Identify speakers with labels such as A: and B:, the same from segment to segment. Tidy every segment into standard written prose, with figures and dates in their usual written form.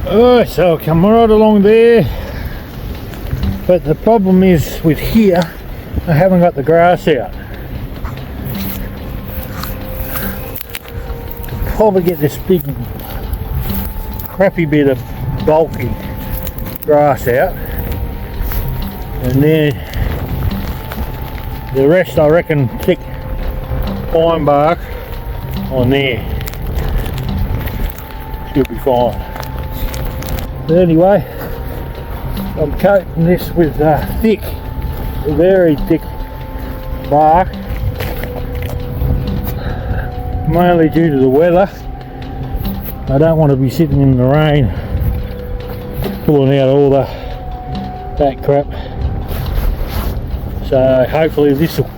A: Alright, so I'll come right along there, but the problem is with here, I haven't got the grass out. Probably get this big crappy bit of bulky grass out, and then the rest I reckon thick pine bark on there should be fine. But anyway, I'm coating this with thick, very thick bark, mainly due to the weather. I don't want to be sitting in the rain pulling out all that crap, so hopefully this will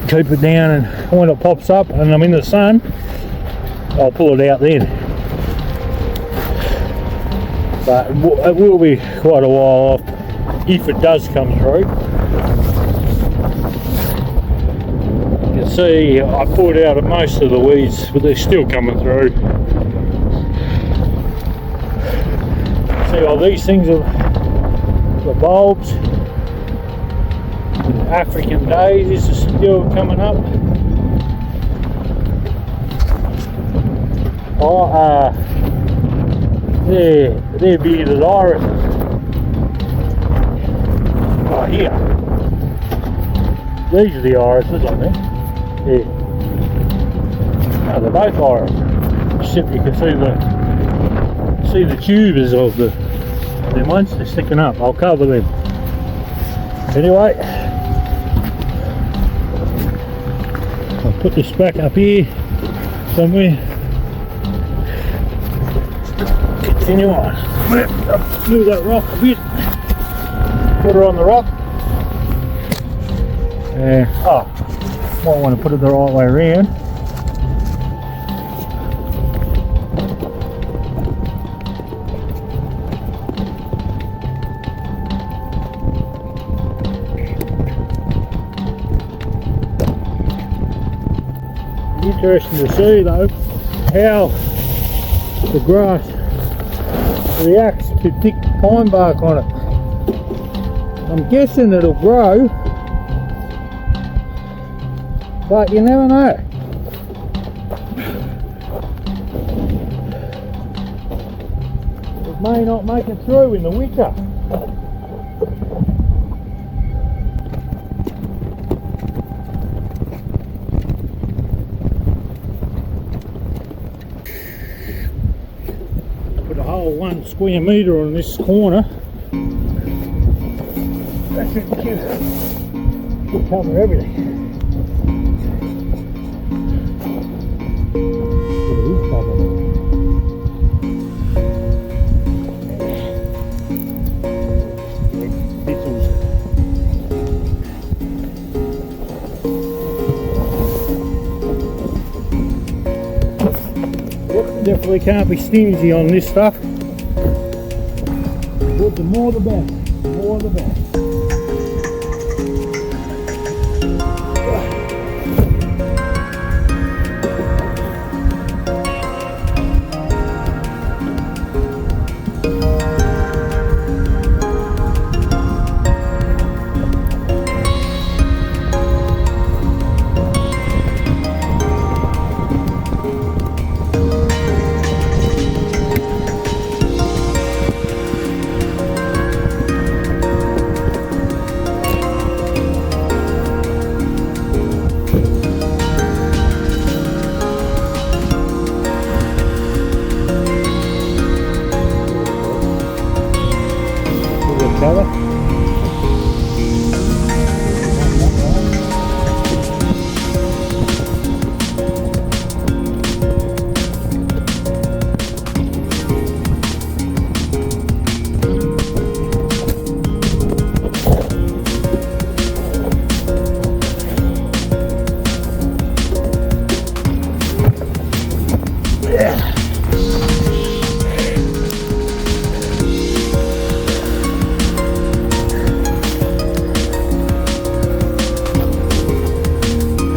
A: keep it down, and when it pops up and I'm in the sun, I'll pull it out then. But it will be quite a while off if it does come through. You can see I pulled out most of the weeds, but they're still coming through. See, all these things are the bulbs. The African daisies are still coming up. They're bearded irises. Oh, here. These are the irises, I think. Yeah. No, they're both irises. Except you can see the tubers of them ones, they're sticking up. I'll cover them. Anyway, I'll put this back up here somewhere. Continue on. Move that rock a bit. Put her on the rock. And might want to put it the right way around. Interesting to see though how the grass reacts to thick pine bark on it. I'm guessing it'll grow, but you never know. It may not make it through in the winter. Put a whole 1 square metre on this corner. That should cover everything. Definitely can't be stingy on this stuff. But the more the better. The more the better.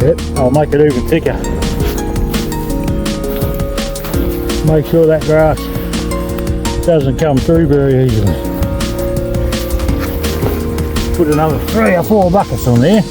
A: Yep, I'll make it even thicker. Make sure that grass doesn't come through very easily. Put another 3 or 4 buckets on there.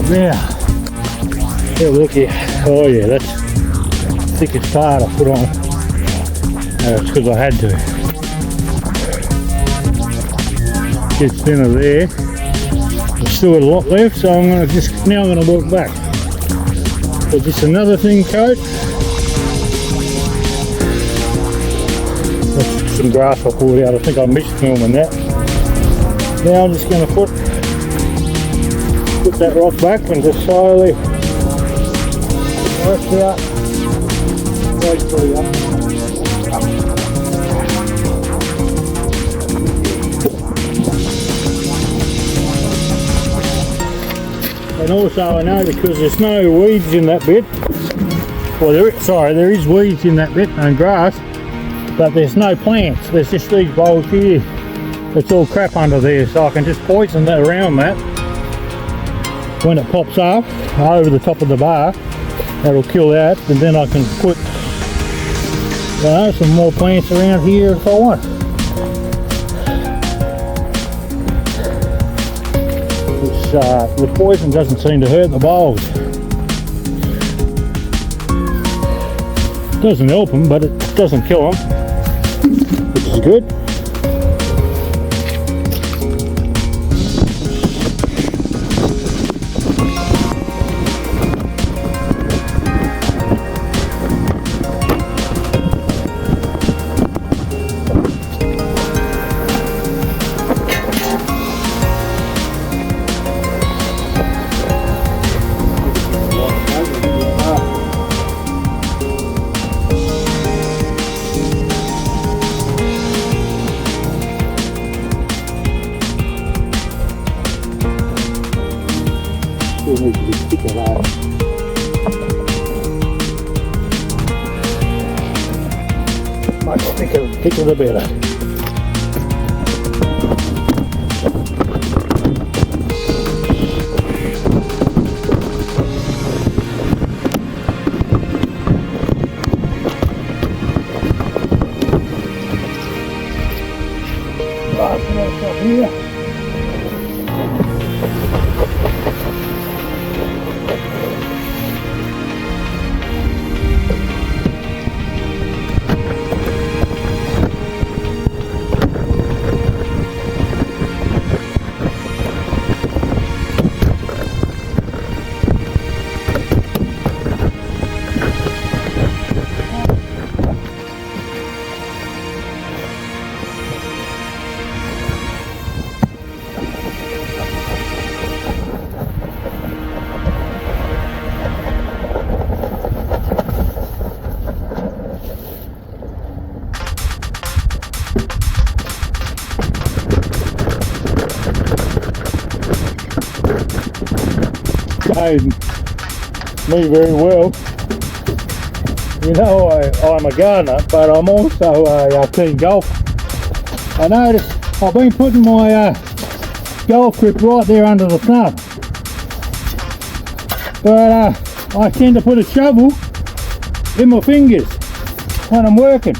A: Now, have a look here. Oh yeah, that's the thickest part I put on. It's because I had to. Gets thinner there. There's still a lot left, so I'm going to work back. So just another thin coat. That's some grass I pulled out. I think I missed filming that. Now I'm just going to put that rock back and just slowly work it out. Gracefully up. And also I know because there's no weeds in that bit. Well, there is weeds in that bit and grass, but there's no plants. There's just these bowls here. It's all crap under there, so I can just poison that around that. When it pops up over the top of the bar, that'll kill that, and then I can put some more plants around here if I want. The poison doesn't seem to hurt the bowls. It doesn't help them, but it doesn't kill them, which is good. Needs to be thicker now. Much thicker the better. Up here. Me very well. You know, I'm a gardener, but I'm also a keen golfer. I noticed I've been putting my golf grip right there under the thumb, but I tend to put a shovel in my fingers when I'm working,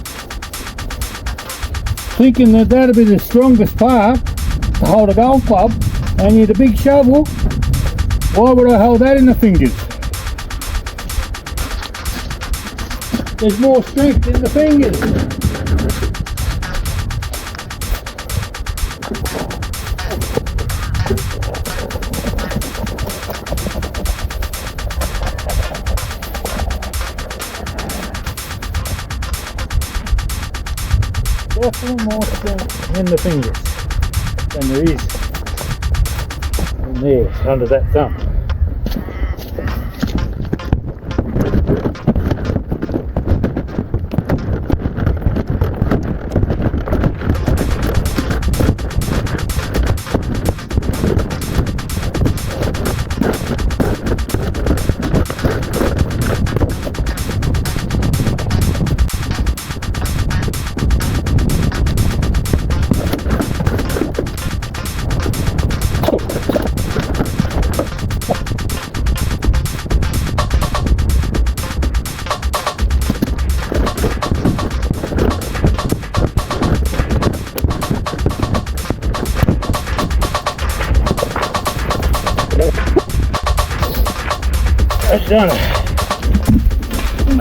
A: thinking that that'll be the strongest part to hold a golf club, and you need a big shovel. Why would I hold that in the fingers? There's more strength in the fingers. Definitely more strength in the fingers than there is in there, under that thumb. That's done it.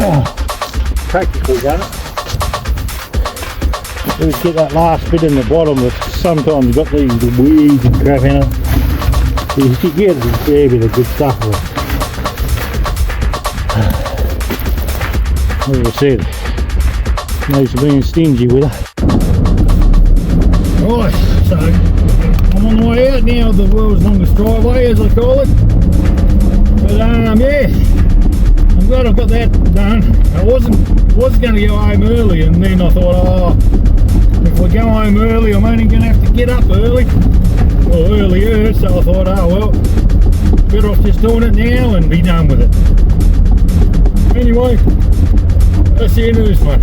A: Oh, practically done it. We get that last bit in the bottom that sometimes got these weeds and crap in it. You get a fair bit of good stuff with it. As I said, no use of being stingy with it. Right, so I'm on the way out now of the world's longest driveway, as I call it. But yeah, I'm glad I've got that done. I was going to go home early, and then I thought, oh, if we go home early, I'm only going to have to get up early, or earlier. So I thought, oh well, better off just doing it now and be done with it. Anyway, that's the end of this one.